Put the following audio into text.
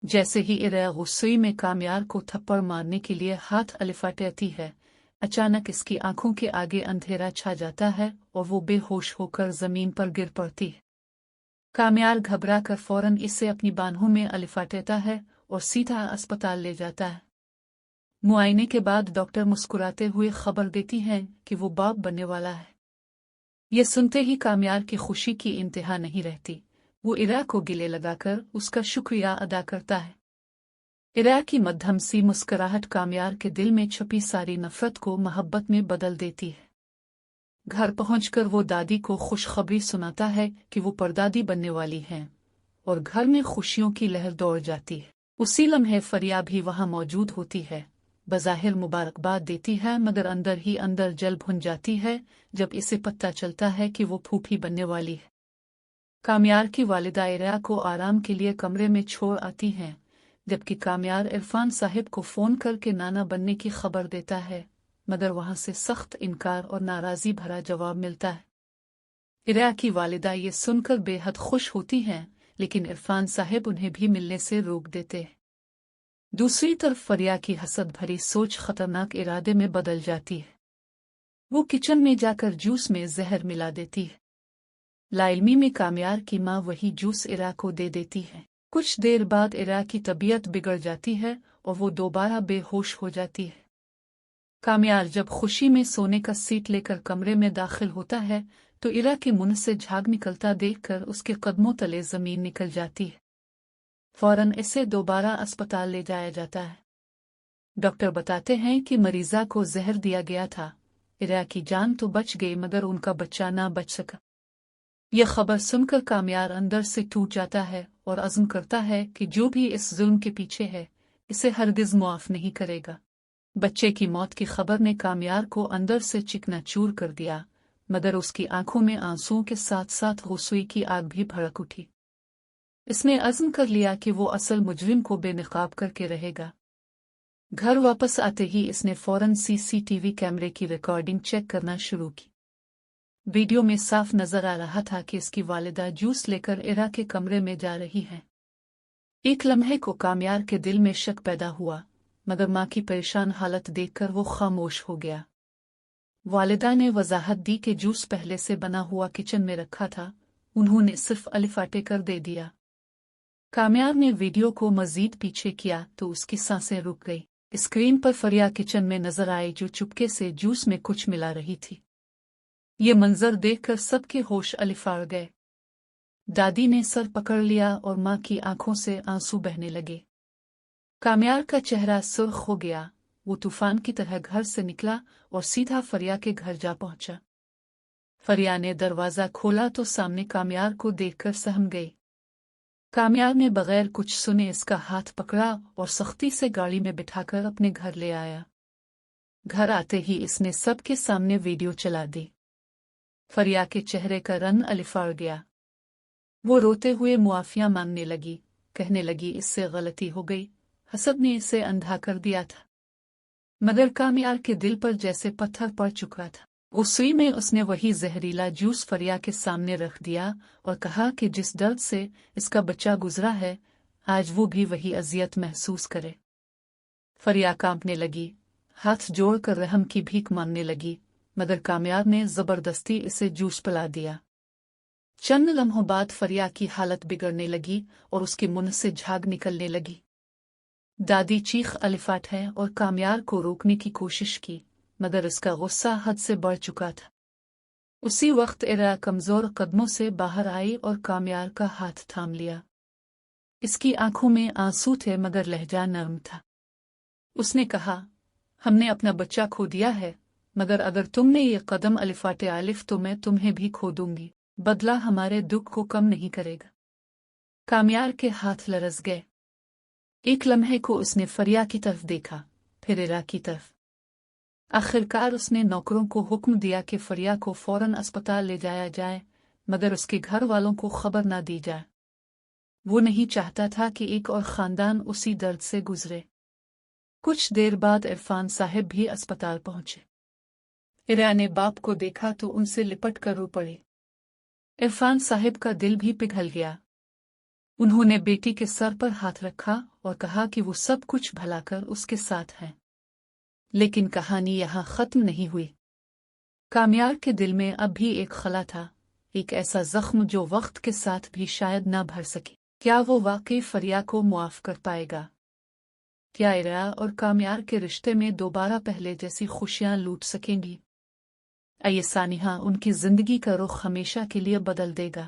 जैसे ही इरा गुस्से में कामयार को थप्पड़ मारने के लिए हाथ अलिफाटती है, अचानक इसकी आंखों के आगे अंधेरा छा जाता है और वो बेहोश होकर जमीन पर गिर पड़ती है। कामयार घबरा कर फौरन इसे अपनी बाहों में अलिफाटता है और सीधा अस्पताल ले जाता है। मुआयने के बाद डॉक्टर मुस्कुराते हुए खबर देती हैं कि वो बाप बनने वाला है। ये सुनते ही कामयार की खुशी की इंतहा नहीं रहती। वो इरा को गले लगाकर उसका शुक्रिया अदा करता है। इरा की मध्यम सी मुस्कुराहट कामयार के दिल में छुपी सारी नफरत को मोहब्बत में बदल देती है। घर पहुंचकर वो दादी को खुशखबरी सुनाता है कि वो परदादी बनने वाली हैं और घर में खुशियों की लहर दौड़ जाती है। उसी लम्हे फरिया भी वहां मौजूद होती है। बज़ाहिर मुबारकबाद देती है मगर अंदर ही अंदर जल भुन जाती है जब इसे पता चलता है कि वो फूफी बनने वाली है। कामयार की वालिदा इरा को आराम के लिए कमरे में छोड़ आती हैं, जबकि कामयार इरफान साहिब को फोन करके नाना बनने की खबर देता है, मगर वहां से सख्त इनकार और नाराजगी भरा जवाब मिलता है। इरा की वालिदा ये सुनकर बेहद खुश होती हैं, लेकिन इरफान साहिब उन्हें भी मिलने से रोक देते हैं। दूसरी तरफ फरिया की हसद भरी सोच खतरनाक इरादे में बदल जाती है। वो किचन में जाकर जूस में जहर मिला देती है। लाइल्मी में कामयार की माँ वही जूस इरा को दे देती है। कुछ देर बाद इरा की तबीयत बिगड़ जाती है और वो दोबारा बेहोश हो जाती है। कामयार जब खुशी में सोने का सीट लेकर कमरे में दाखिल होता है तो इरा के मुंह से झाग निकलता देखकर उसके कदमों तले जमीन निकल जाती है। फौरन इसे दोबारा अस्पताल ले जाया जाता है। डॉक्टर बताते हैं कि मरीजा को जहर दिया गया था। इरा की जान तो बच गई मगर उनका बच्चा ना बच सका। यह खबर सुनकर कामयार अंदर से टूट जाता है और अज़्म करता है कि जो भी इस जुल्म के पीछे है इसे हरगिज मुआफ नहीं करेगा। बच्चे की मौत की खबर ने कामयार को अंदर से चिकनाचूर कर दिया, मगर उसकी आंखों में आंसुओं के साथ साथ गुस्से की आग भी भड़क उठी। इसने अज़्म कर लिया कि वो असल मुजरिम को बेनकाब करके रहेगा। घर वापस आते ही इसने फौरन सीसीटीवी कैमरे की रिकॉर्डिंग चेक करना शुरू की। वीडियो में साफ नजर आ रहा था कि इसकी वालिदा जूस लेकर इरा के कमरे में जा रही है। एक लम्हे को कामयार के दिल में शक पैदा हुआ, मगर मां की परेशान हालत देखकर वो खामोश हो गया। वालिदा ने वजाहत दी कि जूस पहले से बना हुआ किचन में रखा था, उन्होंने सिर्फ अलिफाटे कर दे दिया। कामयार ने वीडियो को मजीद पीछे किया तो उसकी सांसें रुक गई। स्क्रीन पर फरिया किचन में नजर आई जो चुपके से जूस में कुछ मिला रही थी। ये मंजर देखकर सबके होश अलिफाड़ गए। दादी ने सर पकड़ लिया और मां की आंखों से आंसू बहने लगे। कामयार का चेहरा सुर्ख हो गया। वो तूफान की तरह घर से निकला और सीधा फरिया के घर जा पहुंचा। फरिया ने दरवाजा खोला तो सामने कामयार को देखकर सहम गई। कामयार ने बगैर कुछ सुने इसका हाथ पकड़ा और सख्ती से गाड़ी में बिठाकर अपने घर ले आया। घर आते ही इसने सबके सामने वीडियो चला दी। फरिया के चेहरे का रंग अलिफाड़ गया। वो रोते हुए मुआफिया मांगने लगी, कहने लगी इससे गलती हो गई, हसद ने इसे अंधा कर दिया था। मगर कामयार के दिल पर जैसे पत्थर पड़ चुका था। गुस्से में उसने वही जहरीला जूस फरिया के सामने रख दिया और कहा कि जिस दर्द से इसका बच्चा गुजरा है, आज वो भी वही अजियत महसूस करे। फरिया कांपने लगी, हाथ जोड़कर रहम की भीख मांगने लगी, मगर कामयार ने जबरदस्ती इसे जूस पिला दिया। चंद लम्हों बाद फरिया की हालत बिगड़ने लगी और उसके मुंह से झाग निकलने लगी। दादी चीख अलिफाट है और कामयार को रोकने की कोशिश की, मगर इसका गुस्सा हद से बढ़ चुका था। उसी वक्त इरा कमजोर कदमों से बाहर आई और कामयार का हाथ थाम लिया। इसकी आंखों में आंसू थे मगर लहजा नरम था। उसने कहा, हमने अपना बच्चा खो दिया है, मगर अगर तुमने ये कदम अलिफाटे आलिफ तो मैं तुम्हें भी खो दूंगी। बदला हमारे दुख को कम नहीं करेगा। कामयार के हाथ लरस गए। एक लम्हे को उसने फरिया की तरफ देखा, फिर इरा की तरफ। आखिरकार उसने नौकरों को हुक्म दिया कि फरिया को फौरन अस्पताल ले जाया जाए, मगर उसके घर वालों को खबर ना दी जाए। वो नहीं चाहता था कि एक और खानदान उसी दर्द से गुजरे। कुछ देर बाद इरफान साहिब भी अस्पताल पहुंचे। इरा ने बाप को देखा तो उनसे लिपट कर रो पड़े। इरफान साहिब का दिल भी पिघल गया। انہوں نے بیٹی کے سر پر ہاتھ رکھا اور کہا کہ وہ سب کچھ بھلا کر اس کے ساتھ ہیں۔ لیکن کہانی یہاں ختم نہیں ہوئی۔ کامیار کے دل میں اب بھی ایک خلا تھا، ایک ایسا زخم جو وقت کے ساتھ بھی شاید نہ بھر سکے۔ کیا وہ واقعی فریا کو معاف کر پائے گا؟ کیا اریا اور کامیار کے رشتے میں دوبارہ پہلے جیسی خوشیاں لوٹ سکیں گی؟ آئیے سانحہ، ان کی زندگی کا رخ ہمیشہ کے لیے بدل دے گا۔